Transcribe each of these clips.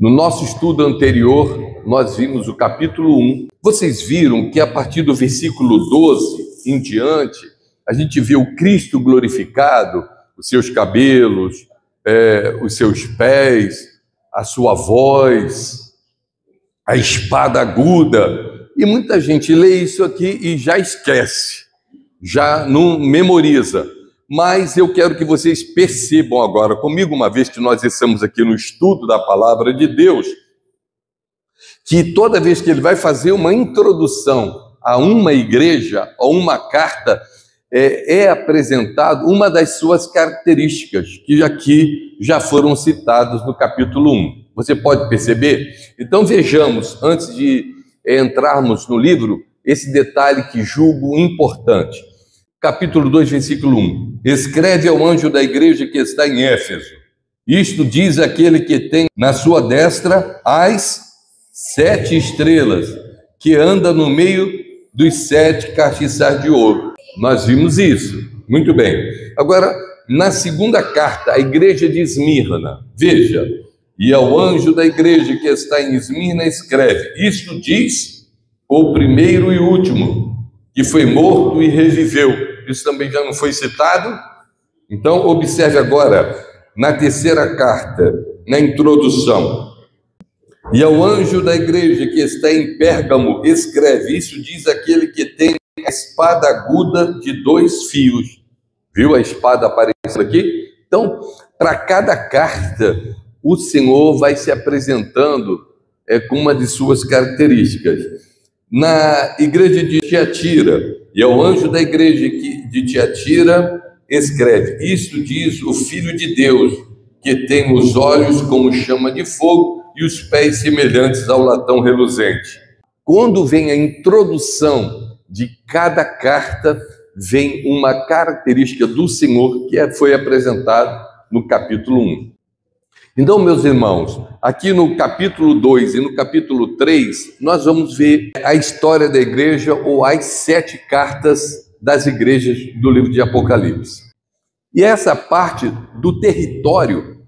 No nosso estudo anterior, nós vimos o capítulo 1. Vocês viram que a partir do versículo 12 em diante, a gente viu o Cristo glorificado, os seus cabelos, os seus pés, a sua voz, a espada aguda. E muita gente lê isso aqui e já esquece, já não memoriza. Mas eu quero que vocês percebam agora comigo, uma vez que nós estamos aqui no estudo da palavra de Deus, que toda vez que ele vai fazer uma introdução a uma igreja, a uma carta, é apresentado uma das suas características, que aqui já foram citadas no capítulo 1. Você pode perceber? Então vejamos, antes de entrarmos no livro, esse detalhe que julgo importante. Capítulo 2, versículo 1. Escreve ao anjo da igreja que está em Éfeso. Isto diz aquele que tem na sua destra as 7 estrelas, que anda no meio dos 7 castiçais de ouro. Nós vimos isso. Muito bem. Agora, na segunda carta, a igreja de Esmirna. Veja. E ao anjo da igreja que está em Esmirna escreve. Isto diz o primeiro e último, que foi morto e reviveu. Isso também já não foi citado? Então, observe agora, na terceira carta, na introdução. E ao anjo da igreja que está em Pérgamo, escreve, isso diz aquele que tem a espada aguda de 2 fios. Viu a espada aparecendo aqui? Então, para cada carta, o Senhor vai se apresentando com uma de suas características. Na igreja de Tiatira, e ao anjo da igreja de Tiatira, escreve, isto diz o Filho de Deus, que tem os olhos como chama de fogo e os pés semelhantes ao latão reluzente. Quando vem a introdução de cada carta, vem uma característica do Senhor que foi apresentada no capítulo 1. Então, meus irmãos, aqui no capítulo 2 e no capítulo 3, nós vamos ver a história da igreja ou as 7 cartas das igrejas do livro de Apocalipse. E essa parte do território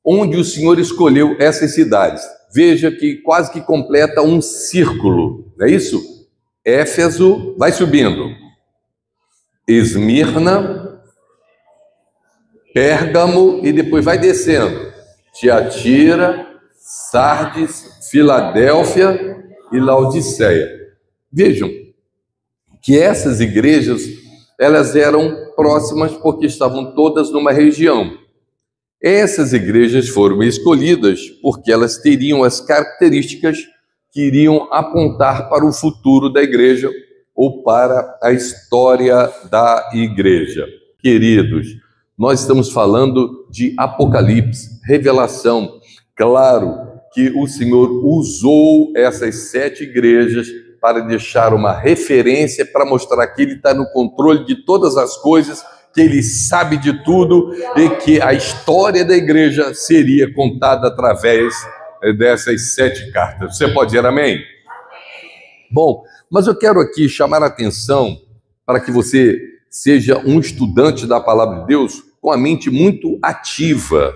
onde o Senhor escolheu essas cidades. Veja que quase que completa um círculo, não é isso? Éfeso, vai subindo. Esmirna, Pérgamo e depois vai descendo. Tiatira, Sardes, Filadélfia e Laodiceia. Vejam que essas igrejas, elas eram próximas porque estavam todas numa região. Essas igrejas foram escolhidas porque elas teriam as características que iriam apontar para o futuro da igreja ou para a história da igreja. Queridos, nós estamos falando de Apocalipse, revelação. Claro que o Senhor usou essas 7 igrejas para deixar uma referência, para mostrar que Ele está no controle de todas as coisas, que Ele sabe de tudo e que a história da igreja seria contada através dessas 7 cartas. Você pode dizer amém? Bom, mas eu quero aqui chamar a atenção para que você seja um estudante da palavra de Deus com a mente muito ativa,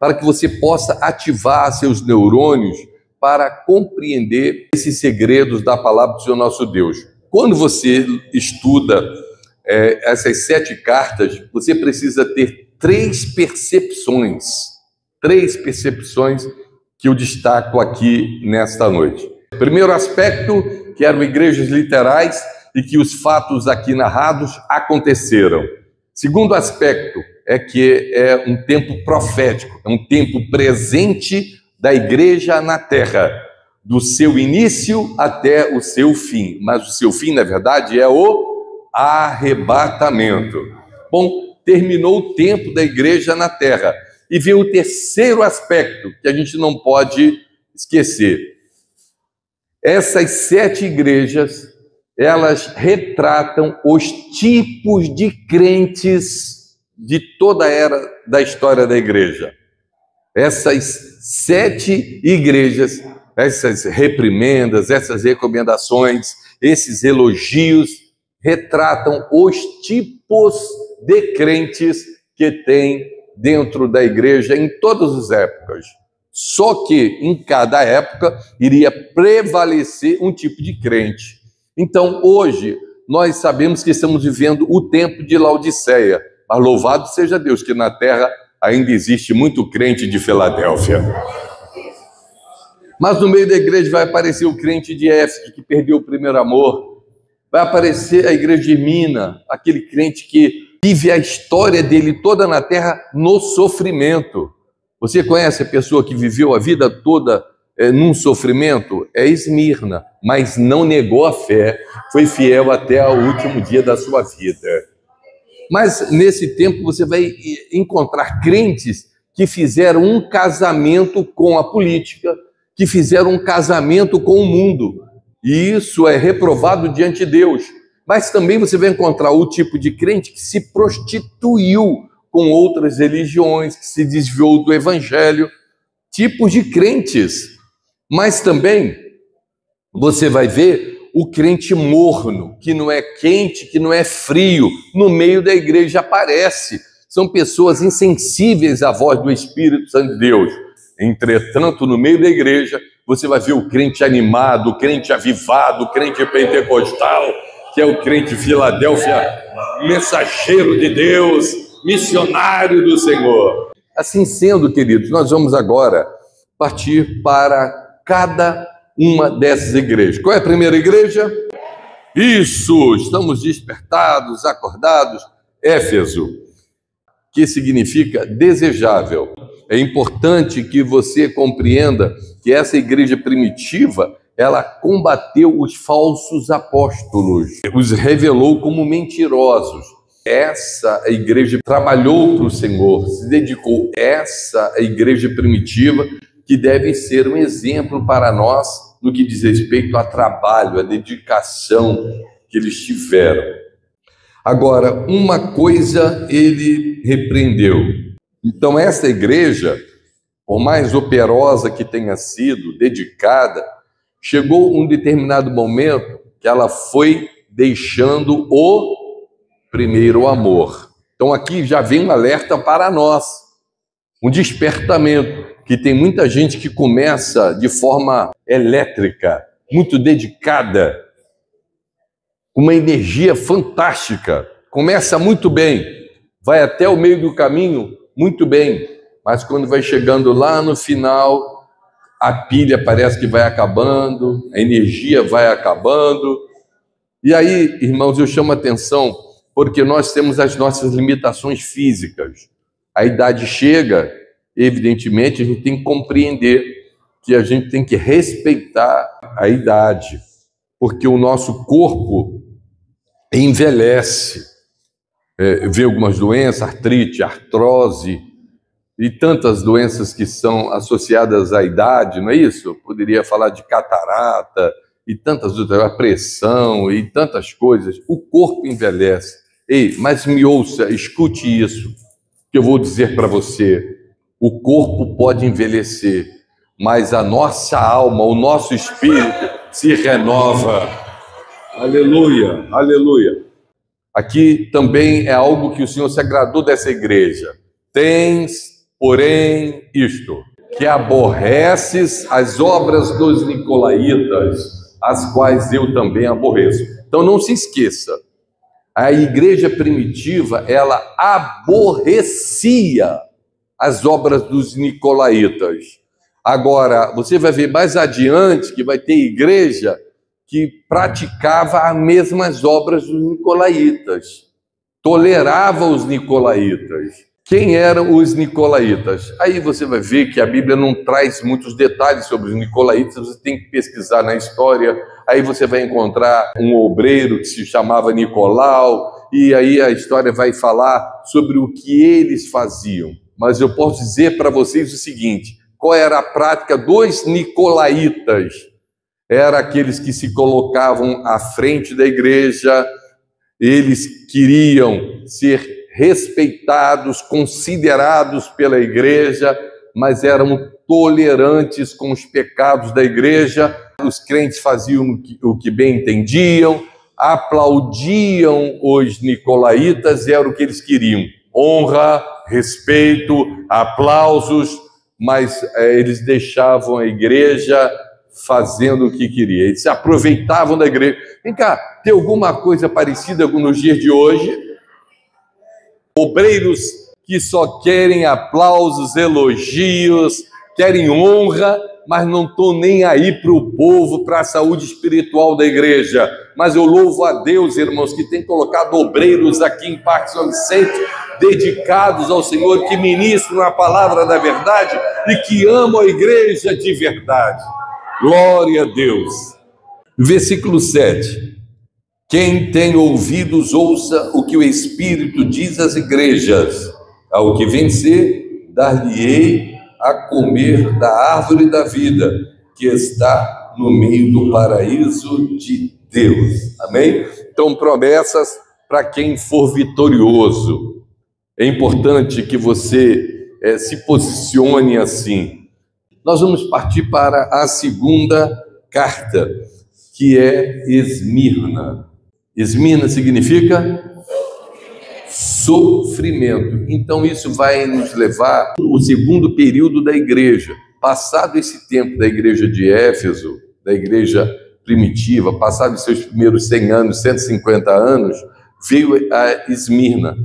para que você possa ativar seus neurônios para compreender esses segredos da palavra do Senhor nosso Deus. Quando você estuda essas 7 cartas, você precisa ter 3 percepções que eu destaco aqui nesta noite. Primeiro aspecto, que eram igrejas literais e que os fatos aqui narrados aconteceram. Segundo aspecto é que é um tempo profético, é um tempo presente da igreja na terra, do seu início até o seu fim. Mas o seu fim, na verdade, é o arrebatamento. Bom, terminou o tempo da igreja na terra. E vem o terceiro aspecto que a gente não pode esquecer. Essas 7 igrejas, elas retratam os tipos de crentes de toda a era da história da igreja. Essas 7 igrejas, essas reprimendas, essas recomendações, esses elogios, retratam os tipos de crentes que tem dentro da igreja em todas as épocas. Só que em cada época iria prevalecer um tipo de crente. Então, hoje, nós sabemos que estamos vivendo o tempo de Laodiceia, mas louvado seja Deus que na terra ainda existe muito crente de Filadélfia. Mas no meio da igreja vai aparecer o crente de Éfeso, que perdeu o primeiro amor. Vai aparecer a igreja de Mina, aquele crente que vive a história dele toda na terra no sofrimento. Você conhece a pessoa que viveu a vida toda num sofrimento? É Esmirna, mas não negou a fé, foi fiel até o último dia da sua vida. Mas nesse tempo você vai encontrar crentes que fizeram um casamento com a política, que fizeram um casamento com o mundo, e isso é reprovado diante de Deus. Mas também você vai encontrar o tipo de crente que se prostituiu com outras religiões, que se desviou do evangelho, tipos de crentes. Mas também você vai ver o crente morno, que não é quente, que não é frio, no meio da igreja aparece. São pessoas insensíveis à voz do Espírito Santo de Deus. Entretanto, no meio da igreja, você vai ver o crente animado, o crente avivado, o crente pentecostal, que é o crente Filadélfia, mensageiro de Deus, missionário do Senhor. Assim sendo, queridos, nós vamos agora partir para cada uma dessas igrejas. Qual é a primeira igreja? Isso, estamos despertados, acordados. Éfeso, que significa desejável. É importante que você compreenda que essa igreja primitiva, ela combateu os falsos apóstolos, os revelou como mentirosos. Essa igreja trabalhou para o Senhor, se dedicou. Essa igreja primitiva que deve ser um exemplo para nós no que diz respeito a trabalho, a dedicação que eles tiveram. Agora, uma coisa ele repreendeu. Então, essa igreja, por mais operosa que tenha sido, dedicada, chegou um determinado momento que ela foi deixando o primeiro amor. Então, aqui já vem um alerta para nós, um despertamento, que tem muita gente que começa de forma elétrica, muito dedicada, com uma energia fantástica, começa muito bem, vai até o meio do caminho, muito bem, mas quando vai chegando lá no final, a pilha parece que vai acabando, a energia vai acabando. E aí, irmãos, eu chamo a atenção, porque nós temos as nossas limitações físicas. A idade chega, evidentemente, a gente tem que compreender que a gente tem que respeitar a idade, porque o nosso corpo envelhece. Vê algumas doenças, artrite, artrose e tantas doenças que são associadas à idade, não é isso? Eu poderia falar de catarata e tantas outras, a pressão e tantas coisas. O corpo envelhece. Ei, mas me ouça, escute isso, que eu vou dizer para você. O corpo pode envelhecer, mas a nossa alma, o nosso espírito se renova. Aleluia, aleluia. Aqui também é algo que o Senhor se agradou dessa igreja. Tens, porém, isto, que aborreces as obras dos nicolaítas, as quais eu também aborreço. Então não se esqueça, a igreja primitiva, ela aborrecia as obras dos nicolaítas. Agora, você vai ver mais adiante que vai ter igreja que praticava as mesmas obras dos nicolaítas, tolerava os nicolaítas. Quem eram os nicolaítas? Aí você vai ver que a Bíblia não traz muitos detalhes sobre os nicolaítas, você tem que pesquisar na história, aí você vai encontrar um obreiro que se chamava Nicolau, e aí a história vai falar sobre o que eles faziam. Mas eu posso dizer para vocês o seguinte, qual era a prática dos nicolaítas? Era aqueles que se colocavam à frente da igreja, eles queriam ser respeitados, considerados pela igreja, mas eram tolerantes com os pecados da igreja. Os crentes faziam o que bem entendiam, aplaudiam os nicolaítas, era o que eles queriam. Honra, respeito, aplausos, mas eles deixavam a igreja fazendo o que queria. Eles se aproveitavam da igreja. Vem cá, tem alguma coisa parecida com nos dias de hoje? Obreiros que só querem aplausos, elogios, querem honra, mas não estão nem aí para o povo, para a saúde espiritual da igreja. Mas eu louvo a Deus, irmãos, que tem colocado obreiros aqui em Parque São Vicente, dedicados ao Senhor, que ministram a palavra da verdade e que amam a igreja de verdade. Glória a Deus. Versículo 7. Quem tem ouvidos, ouça o que o Espírito diz às igrejas. Ao que vencer, dar-lhe-ei a comer da árvore da vida, que está no meio do paraíso de Deus. Amém? Então, promessas para quem for vitorioso. É importante que você se posicione assim. Nós vamos partir para a segunda carta, que é Esmirna. Esmirna significa sofrimento. Então isso vai nos levar ao segundo período da igreja. Passado esse tempo da igreja de Éfeso, da igreja primitiva, passados seus primeiros 100 anos, 150 anos, veio a Esmirna.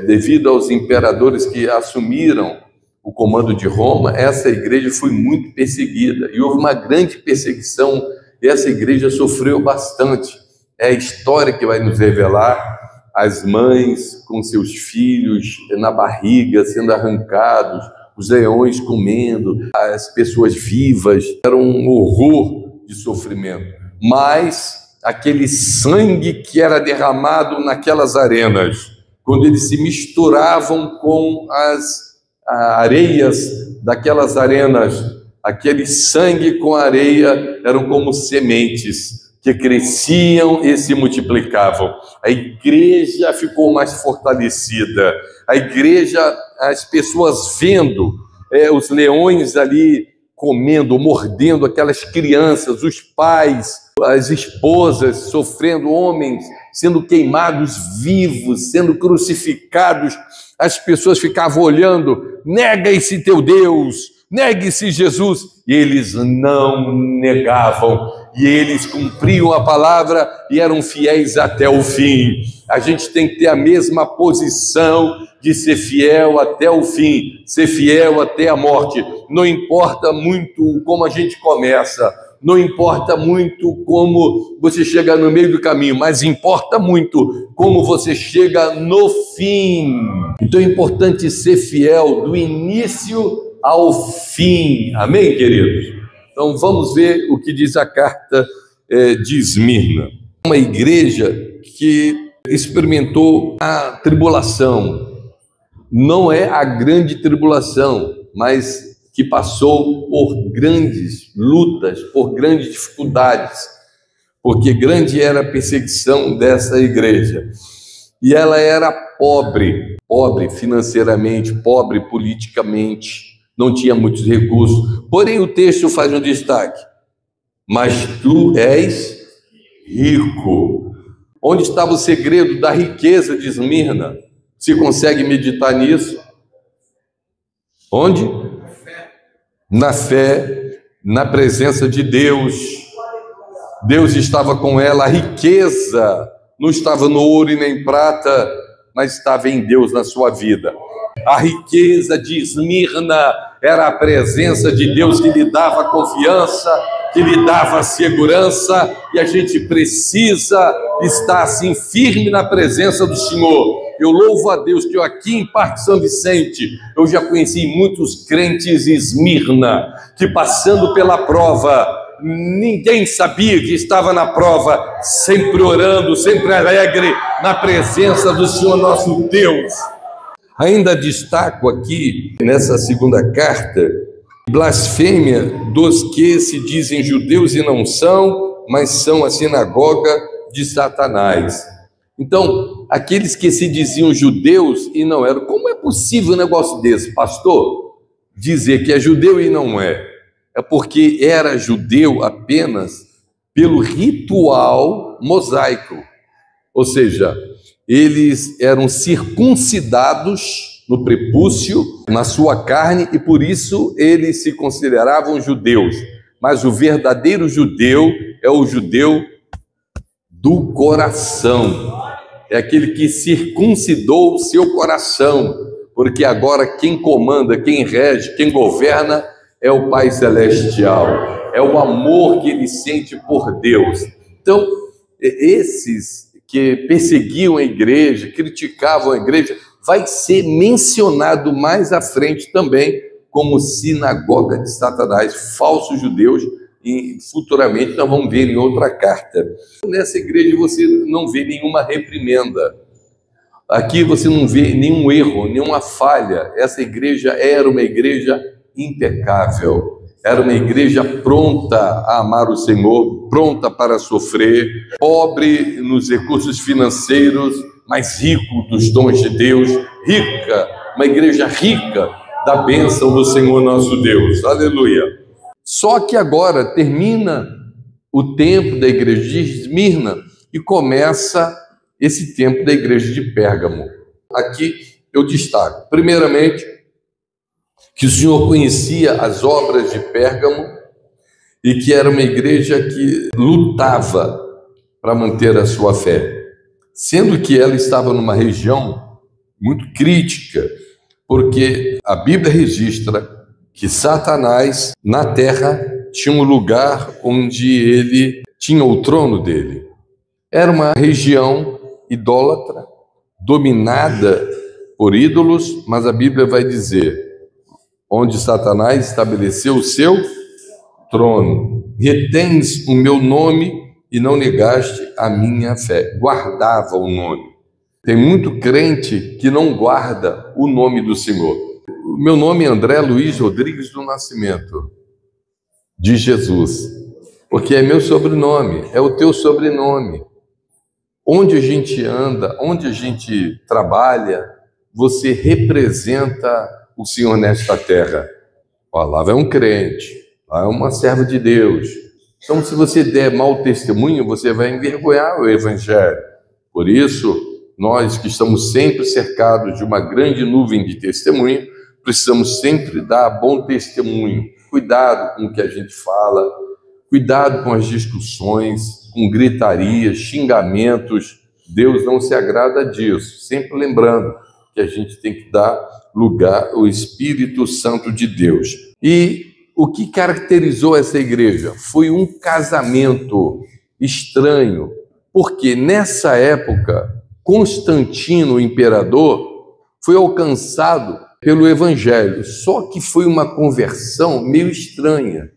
Devido aos imperadores que assumiram o comando de Roma, essa igreja foi muito perseguida e houve uma grande perseguição e essa igreja sofreu bastante. É a história que vai nos revelar as mães com seus filhos na barriga sendo arrancados, os leões comendo, as pessoas vivas. Era um horror de sofrimento. Mas aquele sangue que era derramado naquelas arenas, quando eles se misturavam com as areias daquelas arenas, aquele sangue com a areia eram como sementes que cresciam e se multiplicavam. A igreja ficou mais fortalecida. A igreja, as pessoas vendo os leões ali comendo, mordendo aquelas crianças, os pais, as esposas sofrendo, homens sendo queimados vivos, sendo crucificados. As pessoas ficavam olhando, nega esse teu Deus, negue-se Jesus. E eles não negavam, e eles cumpriam a palavra e eram fiéis até o fim. A gente tem que ter a mesma posição de ser fiel até o fim, ser fiel até a morte. Não importa muito como a gente começa, não importa muito como você chega no meio do caminho, mas importa muito como você chega no fim. Então é importante ser fiel do início ao fim. Amém, queridos? Então vamos ver o que diz a carta de Esmirna. Uma igreja que experimentou a tribulação. Não é a grande tribulação, mas que passou por grandes lutas, por grandes dificuldades, porque grande era a perseguição dessa igreja. E ela era pobre financeiramente, pobre politicamente, não tinha muitos recursos. Porém, o texto faz um destaque: mas tu és rico. Onde estava o segredo da riqueza de Esmirna? Você consegue meditar nisso? Onde? Na fé, na presença de Deus. Deus estava com ela. A riqueza não estava no ouro e nem prata, mas estava em Deus, na sua vida. A riqueza de Esmirna era a presença de Deus que lhe dava confiança, que lhe dava segurança, e a gente precisa estar assim firme na presença do Senhor. Eu louvo a Deus que eu aqui em Parque São Vicente, eu já conheci muitos crentes em Esmirna, que passando pela prova, ninguém sabia que estava na prova, sempre orando, sempre alegre, na presença do Senhor nosso Deus. Ainda destaco aqui, nessa segunda carta, blasfêmia dos que se dizem judeus e não são, mas são a sinagoga de Satanás. Então, aqueles que se diziam judeus e não eram, como é possível um negócio desse, pastor? Dizer que é judeu e não é. É porque era judeu apenas pelo ritual mosaico. Ou seja, eles eram circuncidados no prepúcio, na sua carne, e por isso eles se consideravam judeus. Mas o verdadeiro judeu é o judeu do coração. É aquele que circuncidou o seu coração, porque agora quem comanda, quem rege, quem governa é o Pai Celestial. É o amor que ele sente por Deus. Então, esses que perseguiam a igreja, criticavam a igreja, vai ser mencionado mais à frente também como sinagoga de Satanás, falsos judeus, e futuramente nós vamos ver em outra carta. Nessa igreja você não vê nenhuma reprimenda. Aqui você não vê nenhum erro, nenhuma falha. Essa igreja era uma igreja impecável. Era uma igreja pronta a amar o Senhor, pronta para sofrer, pobre nos recursos financeiros, mas rico dos dons de Deus, rica, uma igreja rica da bênção do Senhor nosso Deus. Aleluia. Só que agora termina o tempo da igreja de Esmirna e começa esse tempo da igreja de Pérgamo. Aqui eu destaco, primeiramente, que o Senhor conhecia as obras de Pérgamo e que era uma igreja que lutava para manter a sua fé, sendo que ela estava numa região muito crítica, porque a Bíblia registra que Satanás, na terra, tinha um lugar onde ele tinha o trono dele. Era uma região idólatra, dominada por ídolos, mas a Bíblia vai dizer, onde Satanás estabeleceu o seu trono. Retens o meu nome e não negaste a minha fé. Guardava o nome. Tem muito crente que não guarda o nome do Senhor. O meu nome é André Luiz Rodrigues do Nascimento, de Jesus, porque é meu sobrenome, é o teu sobrenome. Onde a gente anda, onde a gente trabalha, você representa o Senhor nesta terra. Ó, lá é um crente, lá é uma serva de Deus. Então, se você der mau testemunho, você vai envergonhar o Evangelho. Por isso, nós que estamos sempre cercados de uma grande nuvem de testemunho, precisamos sempre dar bom testemunho. Cuidado com o que a gente fala, cuidado com as discussões, com gritarias, xingamentos. Deus não se agrada disso. Sempre lembrando que a gente tem que dar lugar ao Espírito Santo de Deus. E o que caracterizou essa igreja? Foi um casamento estranho, porque nessa época, Constantino, o imperador, foi alcançado pelo Evangelho, só que foi uma conversão meio estranha.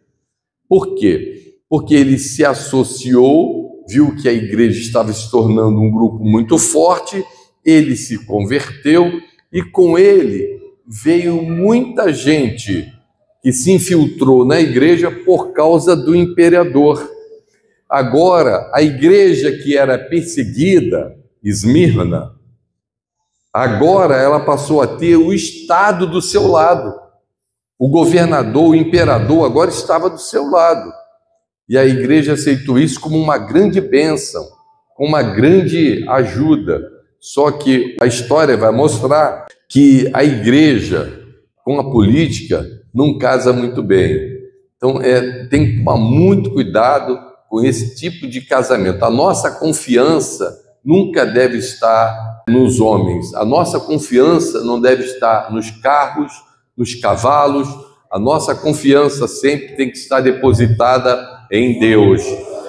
Por quê? Porque ele se associou, viu que a igreja estava se tornando um grupo muito forte, ele se converteu e com ele veio muita gente que se infiltrou na igreja por causa do imperador. Agora, a igreja que era perseguida, Esmirna, agora ela passou a ter o Estado do seu lado. O governador, o imperador, agora estava do seu lado. E a igreja aceitou isso como uma grande bênção, como uma grande ajuda. Só que a história vai mostrar que a igreja com a política não casa muito bem. Então, tem que tomar muito cuidado com esse tipo de casamento. A nossa confiança nunca deve estar nos homens. A nossa confiança não deve estar nos carros, nos cavalos. A nossa confiança sempre tem que estar depositada em Deus.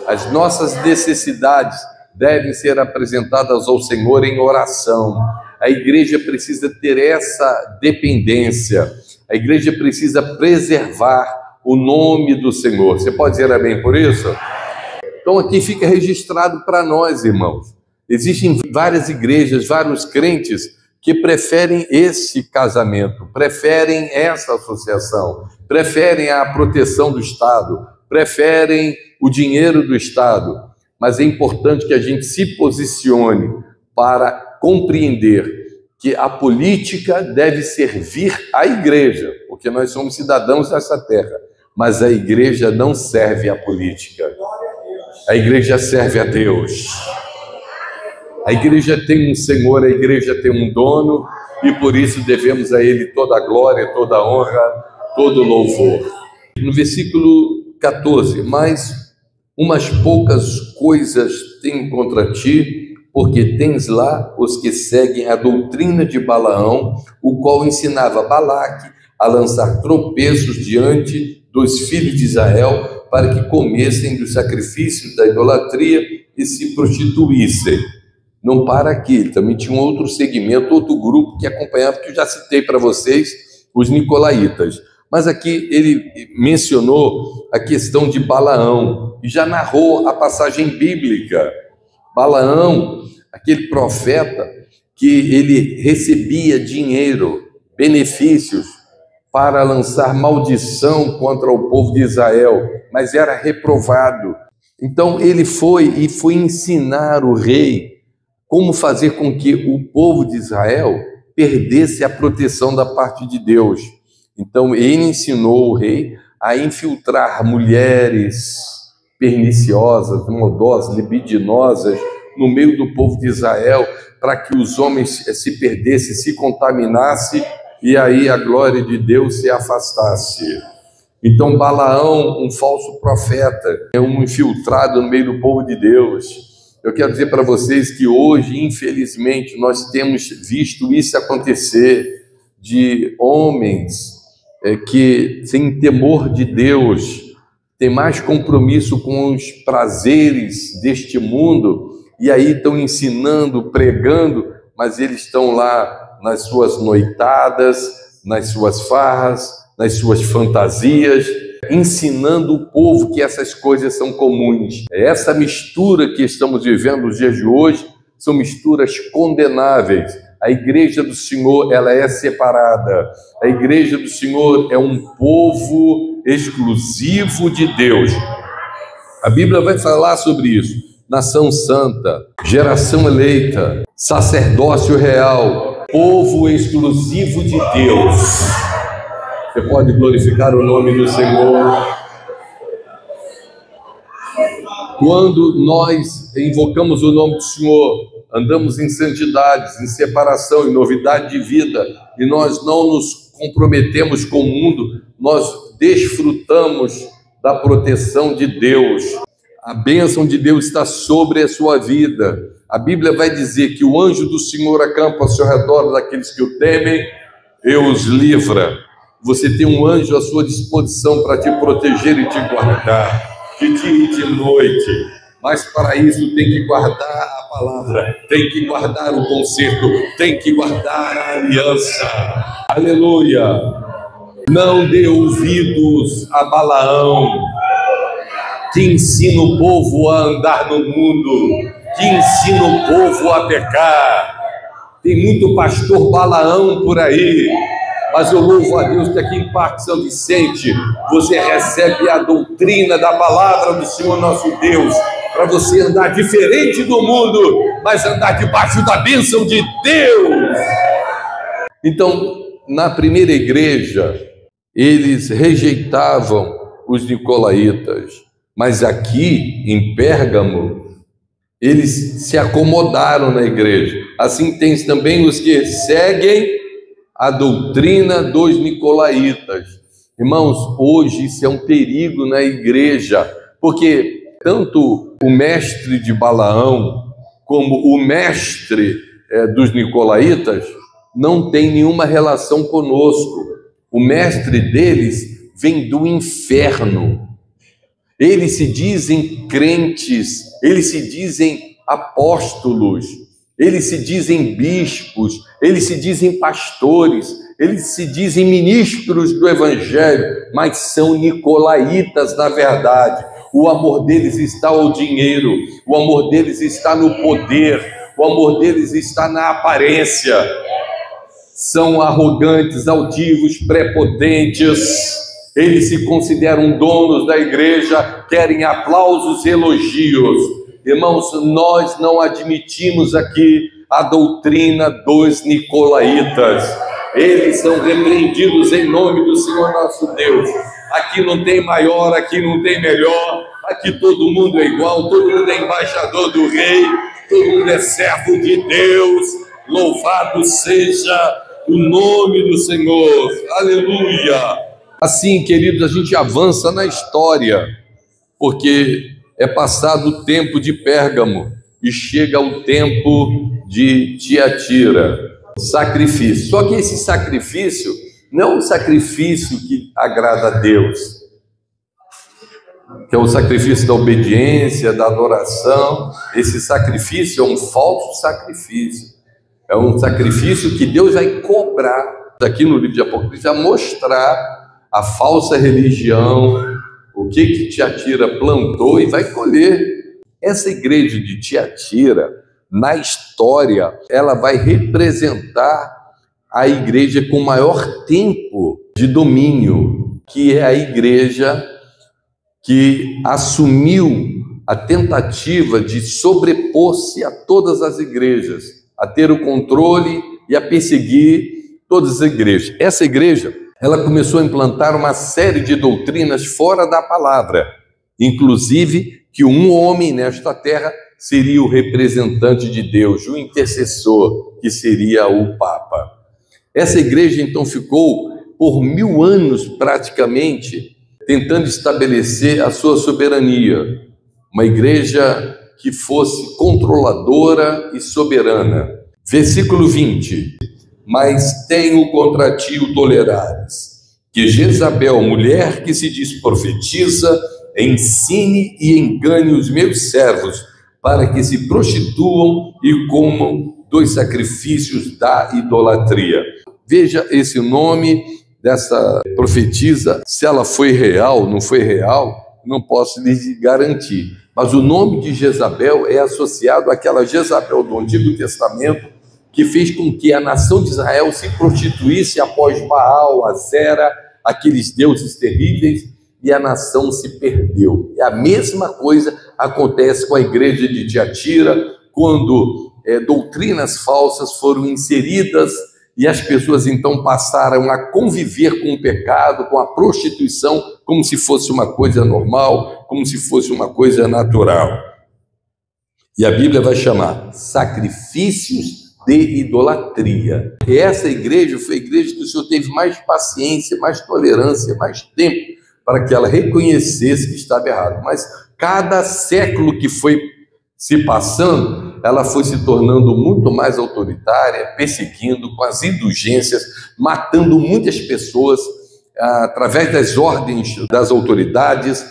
As nossas necessidades devem ser apresentadas ao Senhor em oração. A igreja precisa ter essa dependência. A igreja precisa preservar o nome do Senhor. Você pode dizer amém por isso? Então aqui fica registrado para nós, irmãos. Existem várias igrejas, vários crentes que preferem esse casamento, preferem essa associação, preferem a proteção do Estado, preferem o dinheiro do Estado. Mas é importante que a gente se posicione para compreender que a política deve servir à igreja, porque nós somos cidadãos dessa terra, mas a igreja não serve à política. A igreja serve a Deus. A igreja tem um Senhor, a igreja tem um dono, e por isso devemos a Ele toda a glória, toda a honra, todo o louvor. No versículo 14, mas umas poucas coisas tenho contra ti, porque tens lá os que seguem a doutrina de Balaão, o qual ensinava Balaque a lançar tropeços diante dos filhos de Israel, para que comessem dos sacrifícios da idolatria e se prostituíssem. Não para aqui, ele também tinha um outro segmento, outro grupo que acompanhava, que eu já citei para vocês, os nicolaítas. Mas aqui ele mencionou a questão de Balaão, e já narrou a passagem bíblica. Balaão, aquele profeta que ele recebia dinheiro, benefícios, para lançar maldição contra o povo de Israel, mas era reprovado. Então ele foi ensinar o rei como fazer com que o povo de Israel perdesse a proteção da parte de Deus. Então ele ensinou o rei a infiltrar mulheres perniciosas, maldosas, libidinosas no meio do povo de Israel, para que os homens se perdessem, se contaminassem, e aí a glória de Deus se afastasse. Então Balaão, um falso profeta, é um infiltrado no meio do povo de Deus. Eu quero dizer para vocês que hoje, infelizmente, nós temos visto isso acontecer, de homens que, sem temor de Deus, têm mais compromisso com os prazeres deste mundo, e aí estão ensinando, pregando, mas eles estão lá nas suas noitadas, nas suas farras, nas suas fantasias, ensinando o povo que essas coisas são comuns. Essa mistura que estamos vivendo nos dias de hoje são misturas condenáveis. A igreja do Senhor, ela é separada. A igreja do Senhor é um povo exclusivo de Deus. A Bíblia vai falar sobre isso. Nação santa, geração eleita, sacerdócio real, povo exclusivo de Deus. Você pode glorificar o nome do Senhor. Quando nós invocamos o nome do Senhor, andamos em santidades, em separação, em novidade de vida, e nós não nos comprometemos com o mundo, nós desfrutamos da proteção de Deus. A bênção de Deus está sobre a sua vida. A Bíblia vai dizer que o anjo do Senhor acampa ao seu redor daqueles que o temem e os livra. Você tem um anjo à sua disposição para te proteger e te guardar, de dia e de noite. Mas para isso tem que guardar a palavra, tem que guardar o conserto, tem que guardar a aliança. Aleluia! Não dê ouvidos a Balaão, que ensina o povo a andar no mundo, que ensina o povo a pecar. Tem muito pastor Balaão por aí, mas eu louvo a Deus que aqui em Parque São Vicente você recebe a doutrina da palavra do Senhor nosso Deus, para você andar diferente do mundo, mas andar debaixo da bênção de Deus. Então, na primeira igreja, eles rejeitavam os nicolaítas, mas aqui em Pérgamo, eles se acomodaram na igreja. Assim tem também os que seguem a doutrina dos nicolaítas. Irmãos, hoje isso é um perigo na igreja, porque tanto o mestre de Balaão como o mestre dos nicolaítas não tem nenhuma relação conosco. O mestre deles vem do inferno. Eles se dizem crentes, eles se dizem apóstolos, eles se dizem bispos, eles se dizem pastores, eles se dizem ministros do evangelho, mas são nicolaítas na verdade. O amor deles está ao dinheiro, o amor deles está no poder, o amor deles está na aparência. São arrogantes, altivos, prepotentes. Eles se consideram donos da igreja, querem aplausos e elogios. Irmãos, nós não admitimos aqui a doutrina dos nicolaítas. Eles são repreendidos em nome do Senhor nosso Deus. Aqui não tem maior, aqui não tem melhor, aqui todo mundo é igual, todo mundo é embaixador do rei, todo mundo é servo de Deus. Louvado seja o nome do Senhor, aleluia. Assim, queridos, a gente avança na história, porque é passado o tempo de Pérgamo e chega o tempo de Tiatira, sacrifício. Só que esse sacrifício não é um sacrifício que agrada a Deus, que é o sacrifício da obediência, da adoração. Esse sacrifício é um falso sacrifício, é um sacrifício que Deus vai cobrar. Aqui no livro de Apocalipse vai mostrar a falsa religião, o que Tiatira plantou e vai colher. Essa igreja de Tiatira, na história, ela vai representar a igreja com maior tempo de domínio, que é a igreja que assumiu a tentativa de sobrepor-se a todas as igrejas, a ter o controle e a perseguir todas as igrejas. Essa igreja, ela começou a implantar uma série de doutrinas fora da palavra, inclusive que um homem nesta terra seria o representante de Deus, o intercessor, que seria o Papa. Essa igreja, então, ficou por 1000 anos, praticamente, tentando estabelecer a sua soberania. Uma igreja que fosse controladora e soberana. Versículo 20. Mas tenho contra ti o tolerares, que Jezabel, mulher que se diz profetiza, ensine e engane os meus servos, para que se prostituam e comam dos sacrifícios da idolatria. Veja esse nome dessa profetisa, se ela foi real, não foi real, não posso lhes garantir. Mas o nome de Jezabel é associado àquela Jezabel do Antigo Testamento, que fez com que a nação de Israel se prostituísse após Baal, Azera, aqueles deuses terríveis, e a nação se perdeu. E a mesma coisa acontece com a igreja de Tiatira, quando doutrinas falsas foram inseridas e as pessoas então passaram a conviver com o pecado, com a prostituição, como se fosse uma coisa normal, como se fosse uma coisa natural. E a Bíblia vai chamar sacrifícios de idolatria. E essa igreja foi a igreja que o Senhor teve mais paciência, mais tolerância, mais tempo para que ela reconhecesse que estava errado. Mas cada século que foi se passando, ela foi se tornando muito mais autoritária, perseguindo com as indulgências, matando muitas pessoas através das ordens das autoridades.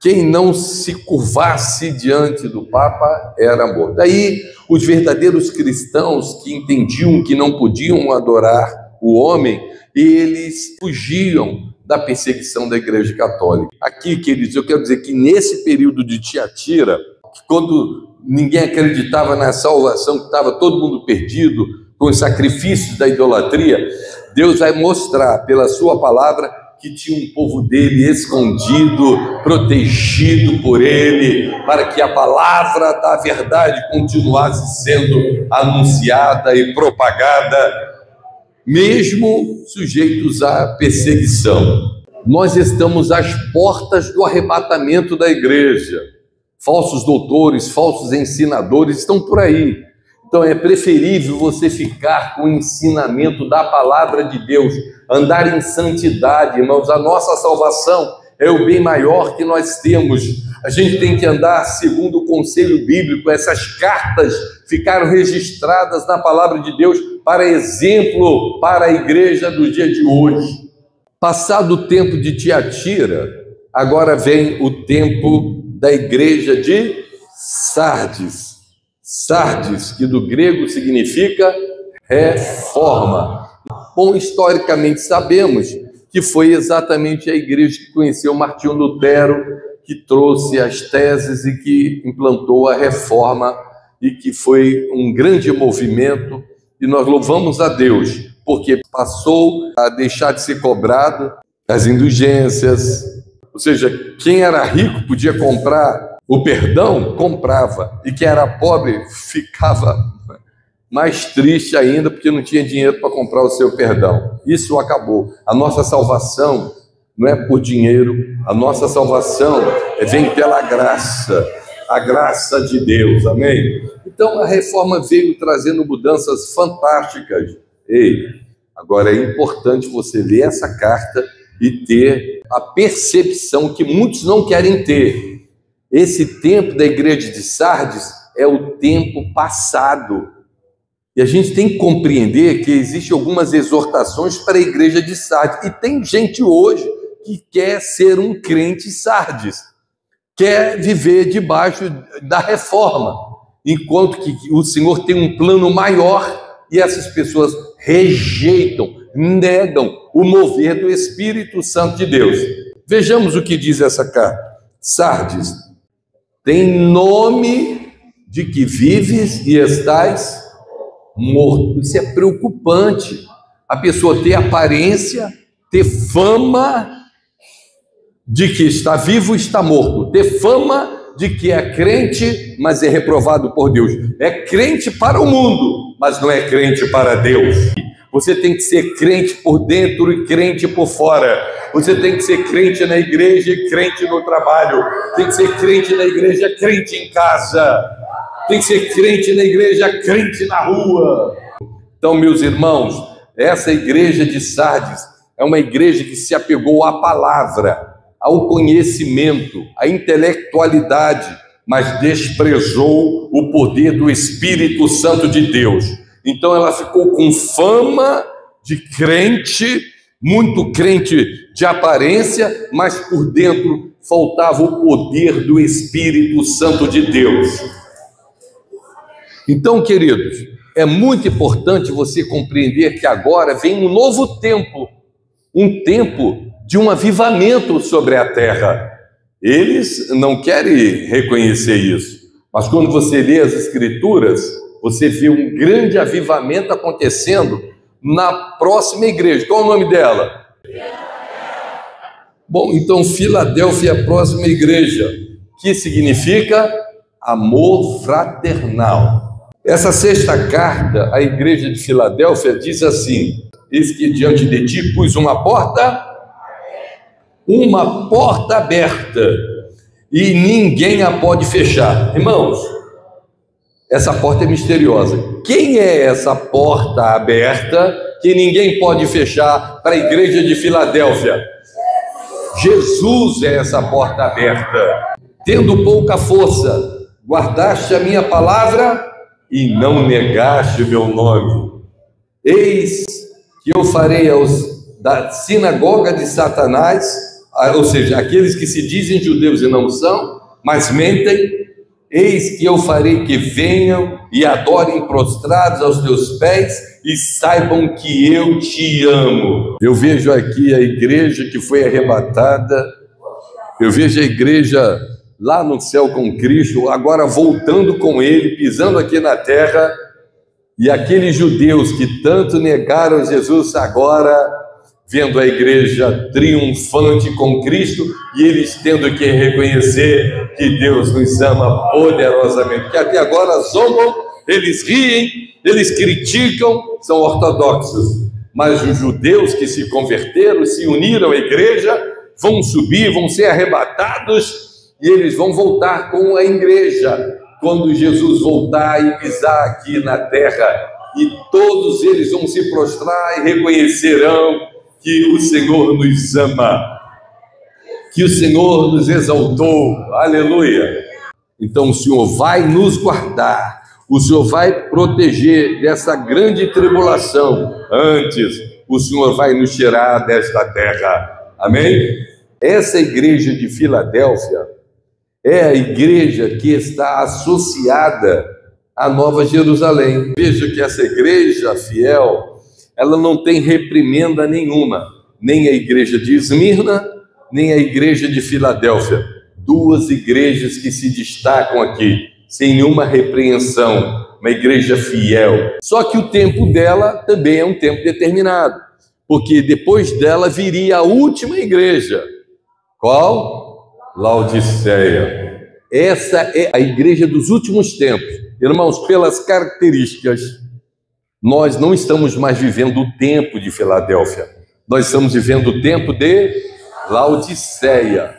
Quem não se curvasse diante do Papa era morto. Daí, os verdadeiros cristãos que entendiam que não podiam adorar o homem, eles fugiam da perseguição da Igreja Católica. Aqui, queridos, eu quero dizer que nesse período de Tiatira, quando ninguém acreditava na salvação, que estava todo mundo perdido com os sacrifícios da idolatria, Deus vai mostrar pela sua palavra que tinha um povo dele escondido, protegido por ele, para que a palavra da verdade continuasse sendo anunciada e propagada, mesmo sujeitos à perseguição. Nós estamos às portas do arrebatamento da igreja. Falsos doutores, falsos ensinadores estão por aí. Então é preferível você ficar com o ensinamento da palavra de Deus, andar em santidade, irmãos. A nossa salvação é o bem maior que nós temos. A gente tem que andar segundo o conselho bíblico. Essas cartas ficaram registradas na palavra de Deus para exemplo para a igreja do dia de hoje. Passado o tempo de Tiatira, agora vem o tempo da igreja de Sardes. Sardes, que do grego significa reforma. Bom, historicamente sabemos que foi exatamente a igreja que conheceu Martinho Lutero, que trouxe as teses e que implantou a reforma, e que foi um grande movimento, e nós louvamos a Deus, porque passou a deixar de ser cobrado as indulgências, ou seja, quem era rico podia comprar o perdão, comprava, e quem era pobre ficava mais triste ainda, porque não tinha dinheiro para comprar o seu perdão. Isso acabou. A nossa salvação não é por dinheiro, a nossa salvação vem pela graça, a graça de Deus, amém? Então a reforma veio trazendo mudanças fantásticas. Ei, Agora, é importante você ler essa carta e ter a percepção que muitos não querem ter. Esse tempo da igreja de Sardes é o tempo passado. E a gente tem que compreender que existem algumas exortações para a igreja de Sardes. E tem gente hoje que quer ser um crente Sardes, quer viver debaixo da reforma, enquanto que o Senhor tem um plano maior e essas pessoas rejeitam, negam o mover do Espírito Santo de Deus. Vejamos o que diz essa carta. Sardes, tem nome de que vives e estás morto. Isso é preocupante. A pessoa ter aparência, ter fama de que está vivo e está morto, ter fama de que é crente, mas é reprovado por Deus. É crente para o mundo, mas não é crente para Deus. Você tem que ser crente por dentro e crente por fora. Você tem que ser crente na igreja e crente no trabalho. Tem que ser crente na igreja, crente em casa. Tem que ser crente na igreja, crente na rua. Então, meus irmãos, essa igreja de Sardes é uma igreja que se apegou à palavra, ao conhecimento, à intelectualidade, mas desprezou o poder do Espírito Santo de Deus. Então ela ficou com fama de crente, muito crente de aparência, mas por dentro faltava o poder do Espírito Santo de Deus. Então, queridos, é muito importante você compreender que agora vem um novo tempo, um tempo de um avivamento sobre a terra. Eles não querem reconhecer isso, mas quando você lê as Escrituras, você vê um grande avivamento acontecendo na próxima igreja. Qual é o nome dela? Bom, então Filadélfia é a próxima igreja, que significa amor fraternal. Essa sexta carta à igreja de Filadélfia diz assim: eis que diante de ti pus uma porta aberta, e ninguém a pode fechar. Irmãos, essa porta é misteriosa. Quem é essa porta aberta que ninguém pode fechar para a igreja de Filadélfia? Jesus é essa porta aberta. Tendo pouca força, guardaste a minha palavra e não negaste o meu nome. Eis que eu farei da sinagoga de Satanás, ou seja, aqueles que se dizem judeus e não são, mas mentem, eis que eu farei que venham e adorem prostrados aos teus pés e saibam que eu te amo. Eu vejo aqui a igreja que foi arrebatada, eu vejo a igreja lá no céu com Cristo, agora voltando com Ele, pisando aqui na terra, e aqueles judeus que tanto negaram Jesus agora vendo a igreja triunfante com Cristo, e eles tendo que reconhecer que Deus nos ama poderosamente, que até agora zombam, eles riem, eles criticam, são ortodoxos, mas os judeus que se converteram, se uniram à igreja, vão subir, vão ser arrebatados, e eles vão voltar com a igreja, quando Jesus voltar e pisar aqui na terra, e todos eles vão se prostrar e reconhecerão que o Senhor nos ama, que o Senhor nos exaltou, aleluia. Então o Senhor vai nos guardar, o Senhor vai proteger dessa grande tribulação, antes o Senhor vai nos tirar desta terra, amém? Essa igreja de Filadélfia é a igreja que está associada à Nova Jerusalém. Veja que essa igreja fiel, ela não tem reprimenda nenhuma, nem a igreja de Esmirna, nem a igreja de Filadélfia. Duas igrejas que se destacam aqui, sem nenhuma repreensão, uma igreja fiel. Só que o tempo dela também é um tempo determinado, porque depois dela viria a última igreja. Qual? Laodiceia. Essa é a igreja dos últimos tempos. Irmãos, pelas características, nós não estamos mais vivendo o tempo de Filadélfia, nós estamos vivendo o tempo de Laodiceia.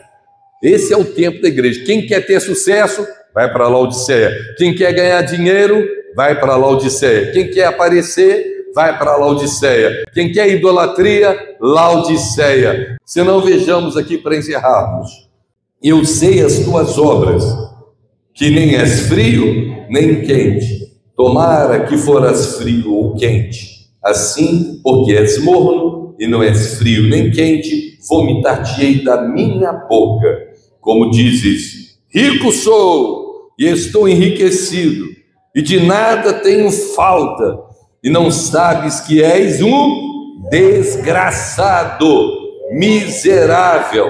Esse é o tempo da igreja. Quem quer ter sucesso, vai para Laodiceia. Quem quer ganhar dinheiro, vai para Laodiceia. Quem quer aparecer, vai para Laodiceia. Quem quer idolatria, Laodiceia. Se não, vejamos aqui para encerrarmos. Eu sei as tuas obras, que nem és frio, nem quente. Tomara que foras frio ou quente. Assim, porque és morno e não és frio nem quente, vomitar-te-ei da minha boca. Como dizes, rico sou e estou enriquecido, e de nada tenho falta, e não sabes que és um desgraçado, miserável,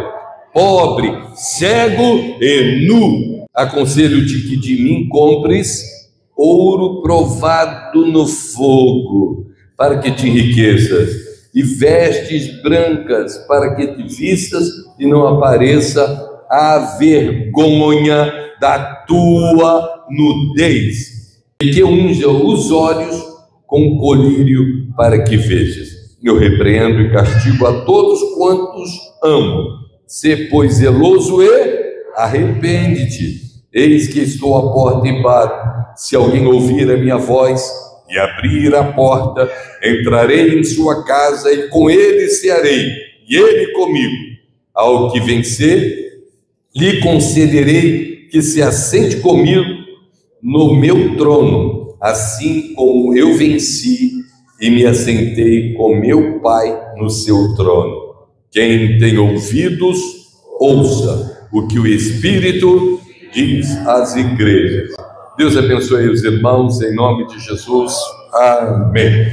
pobre, cego e nu. Aconselho-te que de mim compres ouro provado no fogo, para que te enriqueças, e vestes brancas, para que te vistas e não apareça a vergonha da tua nudez, e que unja os olhos com colírio para que vejas. Eu repreendo e castigo a todos quantos amo. Sê, pois, zeloso e arrepende-te. Eis que estou à porta e bato. Se alguém ouvir a minha voz e abrir a porta, entrarei em sua casa e com ele cearei, e ele comigo. Ao que vencer, lhe concederei que se assente comigo no meu trono, assim como eu venci e me assentei com meu Pai no seu trono. Quem tem ouvidos, ouça o que o Espírito diz às igrejas. Deus abençoe os irmãos, em nome de Jesus. Amém.